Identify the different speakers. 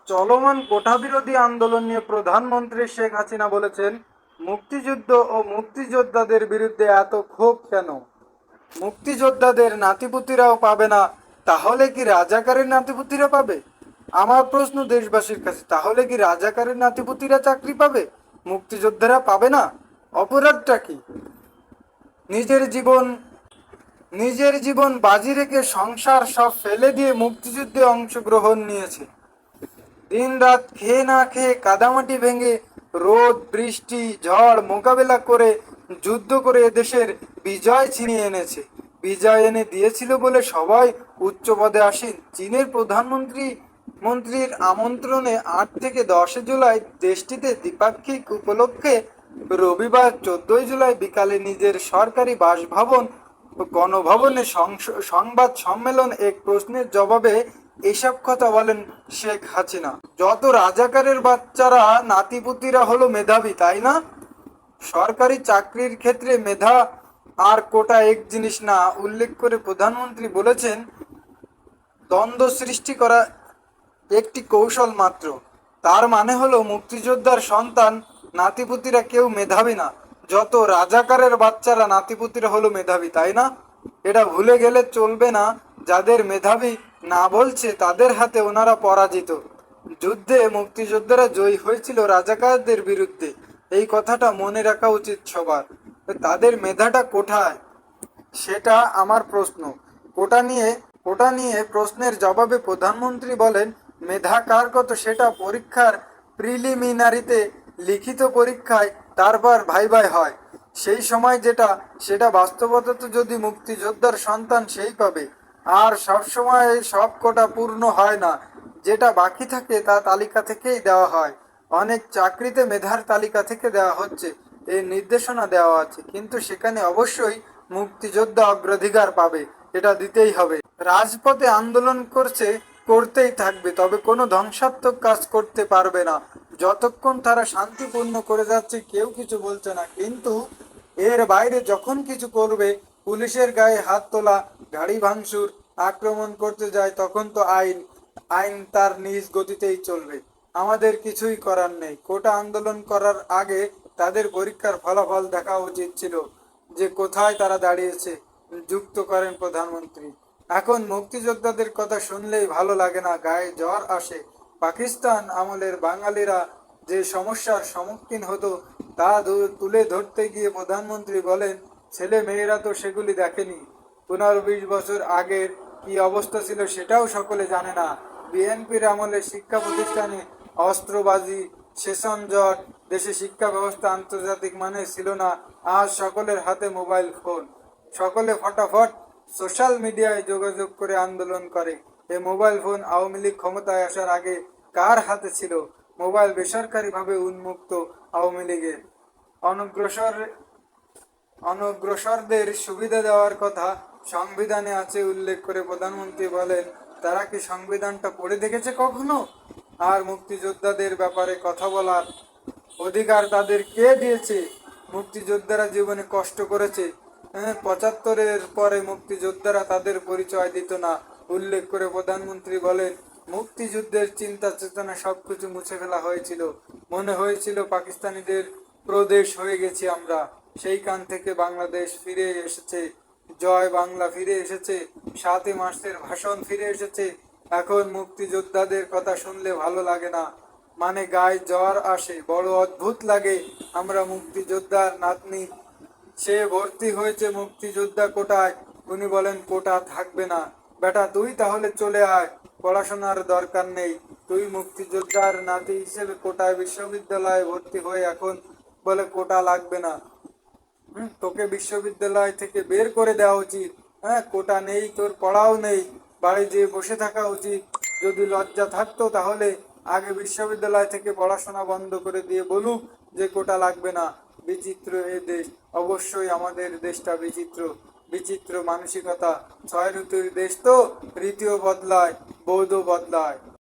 Speaker 1: চলমান কোটা বিরোধী আন্দোলন নিয়ে প্রধানমন্ত্রী শেখ হাসিনা বলেছেন, মুক্তিযুদ্ধ ও মুক্তিযোদ্ধাদের বিরুদ্ধে এত ক্ষোভ কেন? মুক্তিযোদ্ধাদের নাতিপুতিরাও পাবে না, তাহলে কি রাজাকারের নাতিপুতিরা পাবে? আমার প্রশ্ন দেশবাসীর কাছে, তাহলে কি রাজাকারের নাতিপুতিরা চাকরি পাবে, মুক্তিযোদ্ধারা পাবে না? অপরাধটা কি? নিজের জীবন নিজের জীবন বাজি রেখে সংসার সব ফেলে দিয়ে মুক্তিযুদ্ধে অংশগ্রহণ নিয়েছে। দিন রাত খেয়ে না খেয়ে কাদামাটি ভেঙে রোদ বৃষ্টি ঝড় মোকাবেলা করে যুদ্ধ করে এদেশের বিজয় ছিনিয়ে এনেছে। বিজয় এনে দিয়েছিল বলে সবাই উচ্চ পদে আসেন। চীনের মন্ত্রীর আমন্ত্রণে ৮ থেকে ১০ জুলাই দেশটিতে দ্বিপাক্ষিক উপলক্ষে রবিবার ১৪ জুলাই বিকালে নিজের সরকারি বাসভবন ও গণভবনে সংবাদ সম্মেলন এক প্রশ্নের জবাবে এসব কথা বলেন শেখ হাসিনা। যত রাজাকারের বাচ্চারা নাতিপুতিরা হলো মেধাবী, তাই না? সরকারি চাকরির ক্ষেত্রে মেধা আর কোটা এক জিনিস না উল্লেখ করে প্রধানমন্ত্রী বলেছেন, দ্বন্দ্ব সৃষ্টি করা একটি কৌশল মাত্র। তার মানে হলো মুক্তিযোদ্ধার সন্তান নাতিপুতিরা কেউ মেধাবী না, যত রাজাকারের বাচ্চারা নাতিপুতিরা হলো মেধাবী, তাই না? এটা ভুলে গেলে চলবে না। যাদের মেধাবী না বলছে তাদের হাতে ওনারা পরাজিত। যুদ্ধে মুক্তিযোদ্ধারা জয়ী হয়েছিল রাজাকারদের বিরুদ্ধে, এই কথাটা মনে রাখা উচিত সবার। তাদের মেধাটা কোথায়, সেটা আমার প্রশ্ন। কোটা নিয়ে কোটা নিয়ে প্রশ্নের জবাবে প্রধানমন্ত্রী বলেন, মেধা কার কত সেটা পরীক্ষার প্রিলিমিনারিতে, লিখিত পরীক্ষায়, তারপর ভাইভাই হয়। সেই সময় সেটা বাস্তবতা তো যদি মুক্তিযোদ্ধার সন্তান সেই পাবে। আর সব সময় সব কোটা পূর্ণ হয় না, যেটা বাকি থাকে তা তালিকা থেকেই দেওয়া হয়। অনেক চাকরিতে মেধার তালিকা থেকে দেওয়া হচ্ছে, এই নির্দেশনা দেওয়া আছে, কিন্তু সেখানে অবশ্যই মুক্তিযোদ্ধা অগ্রাধিকার পাবে, এটা দিতেই হবে। রাজপথে আন্দোলন করতেই থাকবে, তবে কোনো ধ্বংসাত্মক কাজ করতে পারবে না। যতক্ষণ তারা শান্তিপূর্ণ করে যাচ্ছে কেউ কিছু বলছে না, কিন্তু এর বাইরে যখন কিছু করবে, পুলিশের গায়ে হাত তোলা, গাড়ি ভাঙচুর, আক্রমণ করতে যায়, তখন তো আইন আইন তার নিজ গতিতেই চলবে। আমাদের কিছুই করার নেই। কোটা আন্দোলন করার আগে তাদের পরীক্ষার ফলাফল দেখা উচিত ছিল, যে কোথায় তারা দাঁড়িয়েছে, যুক্ত করেন প্রধানমন্ত্রী। এখন মুক্তিযোদ্ধাদের কথা শুনলেই ভালো লাগে না, গায়ে জ্বর আসে। পাকিস্তান আমলের বাঙালিরা যে সমস্যার সম্মুখীন হতো তা তুলে ধরতে গিয়ে প্রধানমন্ত্রী বলেন, ছেলে মেয়েরা তো সেগুলি দেখেনি। ১৫-২০ বছর আগের কি অবস্থা ছিল সেটাও সকলে জানে না। বিএনপির আমলে শিক্ষা প্রতিষ্ঠানে অস্ত্রবাজি, সেশন জট, দেশে শিক্ষা ব্যবস্থা আন্তর্জাতিক মানের ছিল না। আজ সকলের হাতে মোবাইল ফোন, সকলে ফটাফট সোশ্যাল মিডিয়ায় যোগাযোগ করে আন্দোলন করে। এই মোবাইল ফোন আওয়ামী লীগ ক্ষমতায় আসার আগে কার হাতে ছিল? মোবাইল বেসরকারিভাবে উন্মুক্ত আওয়ামী লীগের। অনগ্রসর অনগ্রসরদের সুবিধা দেওয়ার কথা সংবিধানে আছে উল্লেখ করে প্রধানমন্ত্রী বলেন, তারা কি সংবিধানটা পড়ে দেখেছে কখনো? আর মুক্তিযোদ্ধাদের ব্যাপারে কথা বলার অধিকার তাদের কে দিয়েছে? মুক্তিযোদ্ধারা জীবনে কষ্ট করেছে। ৭৫-এর পরে মুক্তিযোদ্ধারা তাদের পরিচয় দিত না উল্লেখ করে প্রধানমন্ত্রী বলেন, মুক্তিযুদ্ধের চিন্তা চেতনা সবকিছু মুছে ফেলা হয়েছিল। মনে হয়েছিল পাকিস্তানিদের প্রদেশ হয়ে গেছি আমরা। সেইখান থেকে বাংলাদেশ ফিরে এসেছে, জয় বাংলা ফিরে এসেছে, ৭ই মার্চের ভাষণ ফিরে এসেছে। এখন মুক্তিযোদ্ধাদের কথা শুনলে ভালো লাগে না, মানে গায়ে জ্বর আসে, বড় অদ্ভুত লাগে। আমরা মুক্তিযোদ্ধার নাতনি, সে ভর্তি হয়েছে মুক্তিযোদ্ধা কোটায়। উনি বলেন কোটা থাকবে না। বেটা তুই তাহলে চলে আয়, পড়াশোনার দরকার নেই। তুই মুক্তিযোদ্ধার নাতি হিসেবে কোটায় বিশ্ববিদ্যালয়ে ভর্তি হয়ে এখন বলে কোটা লাগবে না। তোকে বিশ্ববিদ্যালয় থেকে বের করে দেওয়া উচিত। কোটা নেই, তোর পড়াও নেই, বাড়ি যেয়ে বসে থাকা উচিত। যদি লজ্জা থাকতো তাহলে আগে বিশ্ববিদ্যালয় থেকে পড়াশোনা বন্ধ করে দিয়ে বলুক যে কোটা লাগবে না। বিচিত্র এ দেশ, অবশ্যই আমাদের দেশটা বিচিত্র, বিচিত্র মানসিকতা। ৬ ঋতুর দেশ তো, ঋতুও বদলায়, বৌদ্ধ বদলায়।